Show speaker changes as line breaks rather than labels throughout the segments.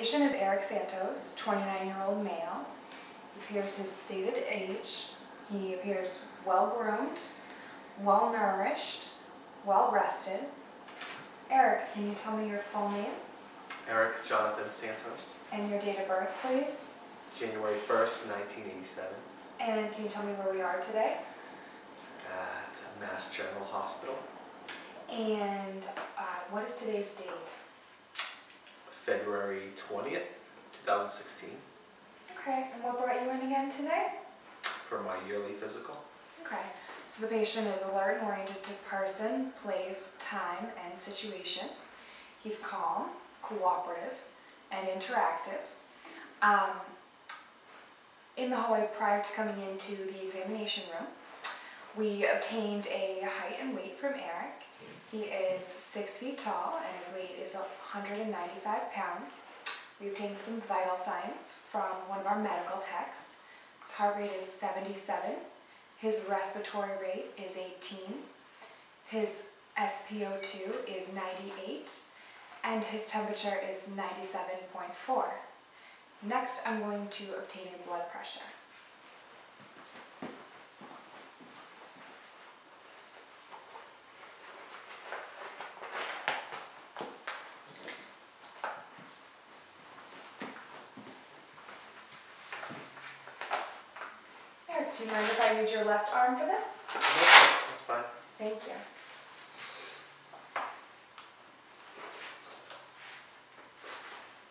patient is Eric Santos, 29-year-old male. He appears his stated age. He appears well-groomed, well-nourished, well-rested. Eric, can you tell me your full name?
Eric Jonathan Santos.
And your date of birth, please?
January 1st, 1987.
And can you tell me where we are today?
At Mass General Hospital.
And what is today's date?
February 20th, 2016.
Okay, and what brought you in again today?
For my yearly physical.
Okay, so the patient is alert and oriented to person, place, time, and situation. He's calm, cooperative, and interactive. In the hallway prior to coming into the examination room, we obtained a height and weight from Eric. He is 6 feet tall and his weight is 195 pounds. We obtained some vital signs from one of our medical techs. His heart rate is 77. His respiratory rate is 18. His SpO2 is 98. And his temperature is 97.4. Next, I'm going to obtain a blood pressure. Eric, do you mind if I use your left arm for this?
That's fine.
Thank you.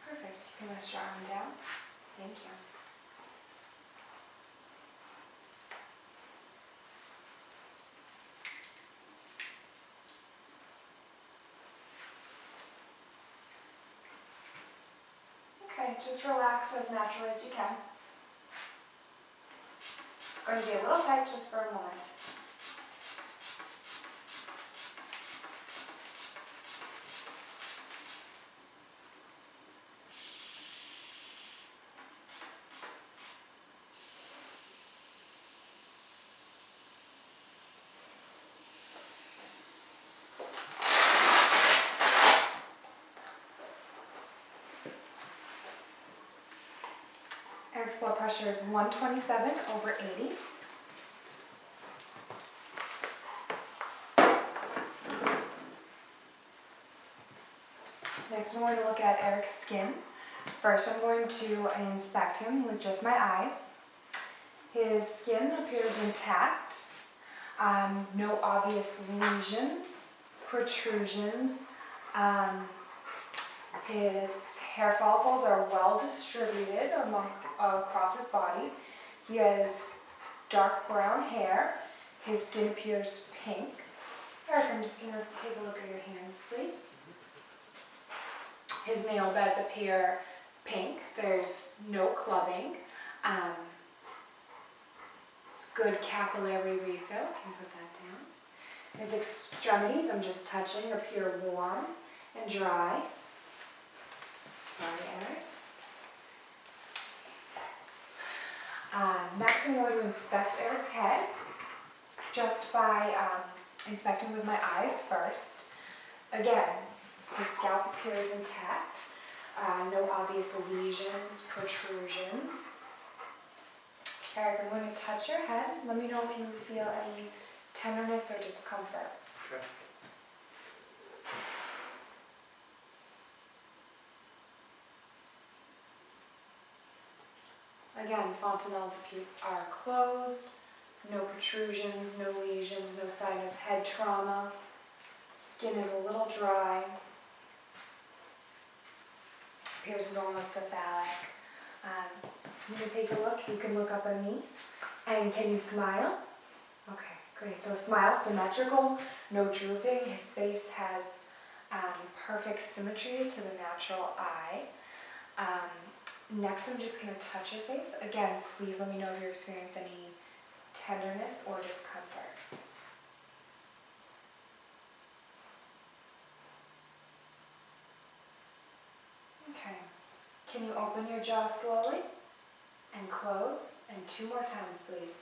Perfect. You can rest your arm down. Thank you. Okay, just relax as naturally as you can. It's going to be a little tight just for a moment. Eric's blood pressure is 127/80. Next, I'm going to look at Eric's skin. First, I'm going to inspect him with just my eyes. His skin appears intact. No obvious lesions, protrusions. His hair follicles are well distributed across his body. He has dark brown hair. His skin appears pink. Eric, I'm just going to take a look at your hands, please. His nail beds appear pink. There's no clubbing. It's good capillary refill. Can you put that down? His extremities, I'm just touching, appear warm and dry. Sorry, Eric. Next, I'm going to inspect Eric's head just by inspecting with my eyes first. Again, his scalp appears intact. No obvious lesions, protrusions. Eric, I'm going to touch your head. Let me know if you feel any tenderness or discomfort.
Okay.
Again, fontanelles are closed, no protrusions, no lesions, no sign of head trauma. Skin is a little dry. Appears normocephalic. I'm going to take a look. You can look up at me. And can you smile? Okay, great. So smile, symmetrical, no drooping. His face has perfect symmetry to the natural eye. Next, I'm just going to touch your face. Again, please let me know if you experience any tenderness or discomfort. Okay. Can you open your jaw slowly and close? And 2 more times, please.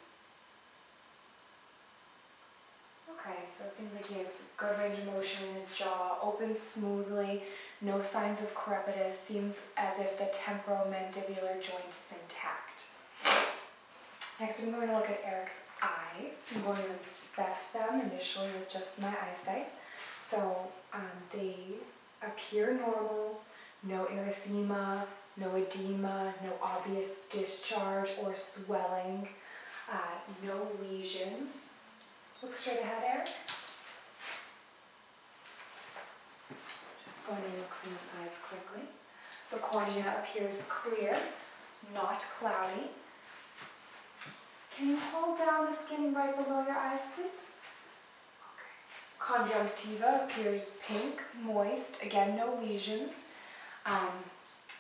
Okay, so it seems like he has good range of motion in his jaw, opens smoothly, no signs of crepitus, seems as if the temporomandibular joint is intact. Next, I'm going to look at Eric's eyes. I'm going to inspect them initially with just my eyesight. So they appear normal, no erythema, no edema, no obvious discharge or swelling, no lesions. Look straight ahead, Eric. Just going to look from the sides quickly. The cornea appears clear, not cloudy. Can you hold down the skin right below your eyes, please? Okay. Conjunctiva appears pink, moist, again, no lesions.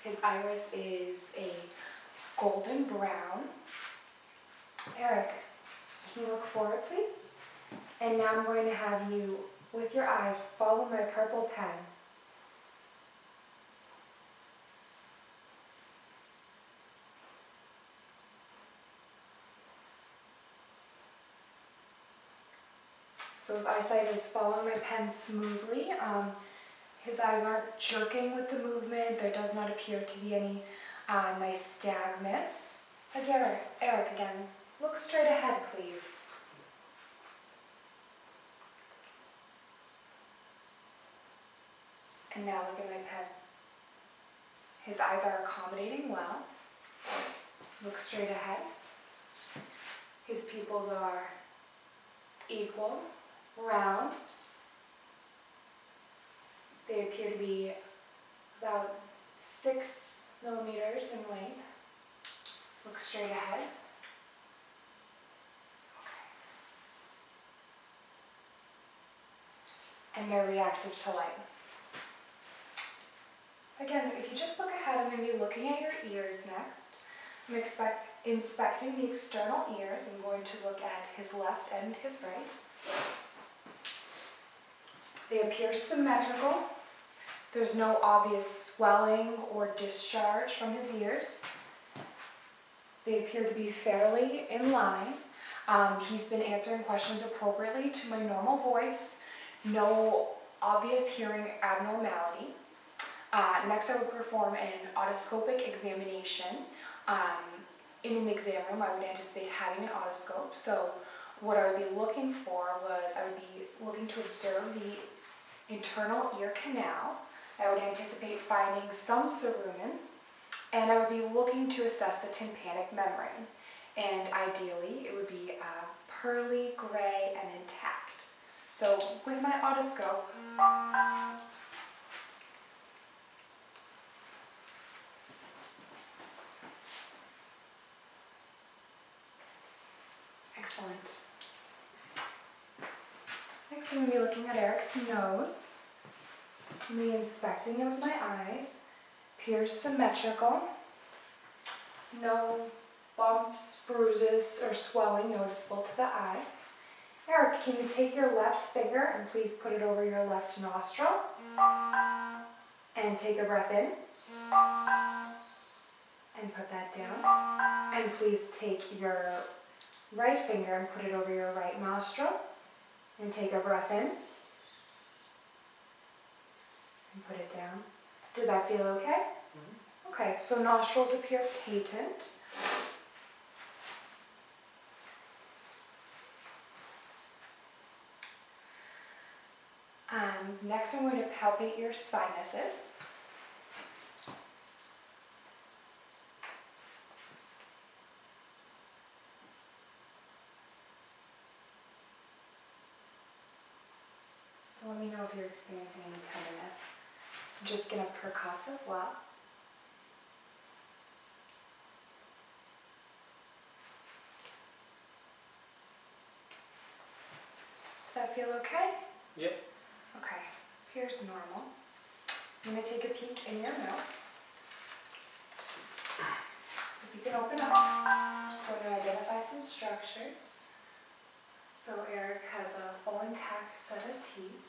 His iris is a golden brown. Eric, can you look forward, please? And now I'm going to have you, with your eyes, follow my purple pen. So his eyesight is following my pen smoothly. His eyes aren't jerking with the movement. There does not appear to be any nystagmus. Again, Eric, again, look straight ahead, please. And now look at my pen. His eyes are accommodating well. Look straight ahead. His pupils are equal, round. They appear to be about 6 millimeters in length. Look straight ahead. And they're reactive to light. Again, if you just look ahead, I'm going to be looking at your ears next. I'm inspecting the external ears. I'm going to look at his left and his right. They appear symmetrical. There's no obvious swelling or discharge from his ears. They appear to be fairly in line. He's been answering questions appropriately to my normal voice. No obvious hearing abnormality. Next, I would perform an otoscopic examination. In an exam room, I would anticipate having an otoscope. So what I would be looking for was, I would be looking to observe the internal ear canal. I would anticipate finding some cerumen, and I would be looking to assess the tympanic membrane. And ideally, it would be pearly, gray, and intact. So with my otoscope, excellent. Next, I'm going to be looking at Eric's nose. I'm going to be inspecting it with my eyes. Appears symmetrical. No bumps, bruises, or swelling noticeable to the eye. Eric, can you take your left finger and please put it over your left nostril? And take a breath in. And put that down. And please take your right finger and put it over your right nostril. And take a breath in. And put it down. Did that feel okay? Mm-hmm. Okay, so nostrils appear patent. Next, I'm going to palpate your sinuses. So let me know if you're experiencing any tenderness. I'm just going to percuss as well. Does that feel okay?
Yep.
Okay, appears normal. I'm going to take a peek in your mouth. So if you can open up, I'm just going to identify some structures. So Eric has a full intact set of teeth,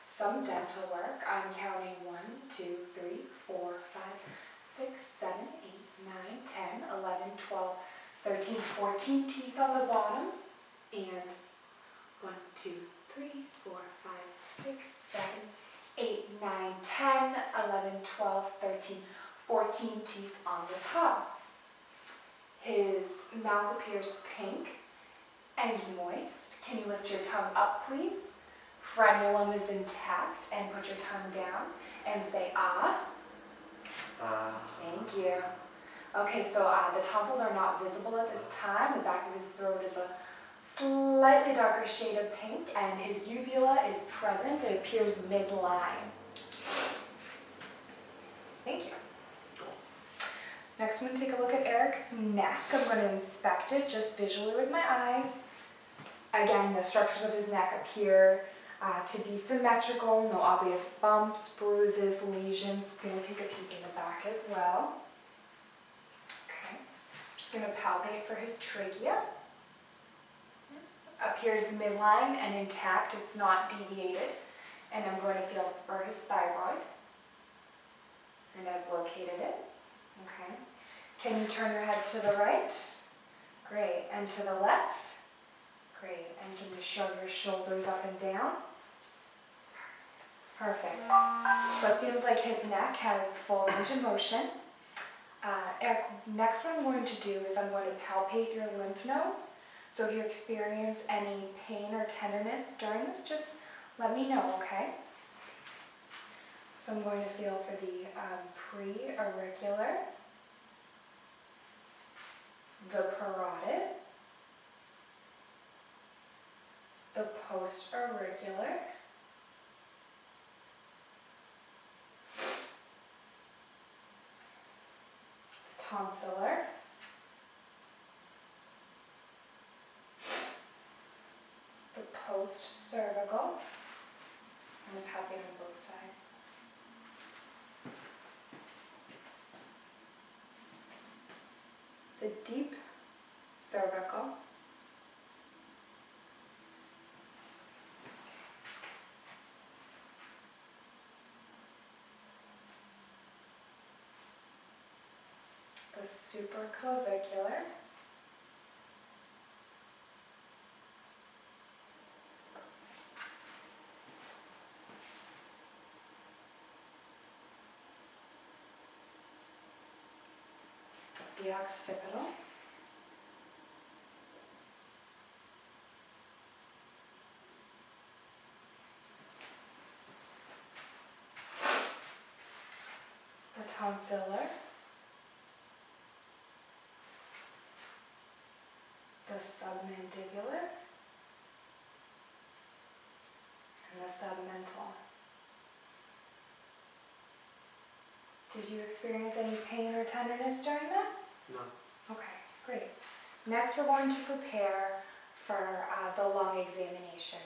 some dental work. I'm counting 1, 2, 3, 4, 5, 6, 7, 8, 9, 10, 11, 12, 13, 14 teeth on the bottom. And 1, 2, 3, 4, 5, 6, 7, 8, 9, 10, 11, 12, 13, 14 teeth on the top. His mouth appears pink and moist. Can you lift your tongue up, please? Frenulum is intact, and put your tongue down and say ah. Thank you. Okay, so the tonsils are not visible at this time. The back of his throat is a slightly darker shade of pink, and his uvula is present. It appears midline. Thank you. Next, I'm going to take a look at Eric's neck. I'm going to inspect it just visually with my eyes. Again, the structures of his neck appear to be symmetrical, no obvious bumps, bruises, lesions. I'm going to take a peek in the back as well. Okay, I'm just going to palpate for his trachea. Appears midline and intact, it's not deviated. And I'm going to feel for his thyroid. And I've located it. Okay. Can you turn your head to the right? Great. And to the left? Great. And can you show your shoulders up and down? Perfect. So it seems like his neck has full range of motion. Eric, next what I'm going to do is I'm going to palpate your lymph nodes. So if you experience any pain or tenderness during this, just let me know, okay? So I'm going to feel for the pre-auricular, the parotid, the post-auricular, tonsillar, the post-cervical, I'm palpating on both sides. The deep cervical, the supraclavicular, the occipital, the tonsillar, the submandibular, and the submental. Did you experience any pain or tenderness during that?
No.
Okay, great. Next we're going to prepare for the lung examination.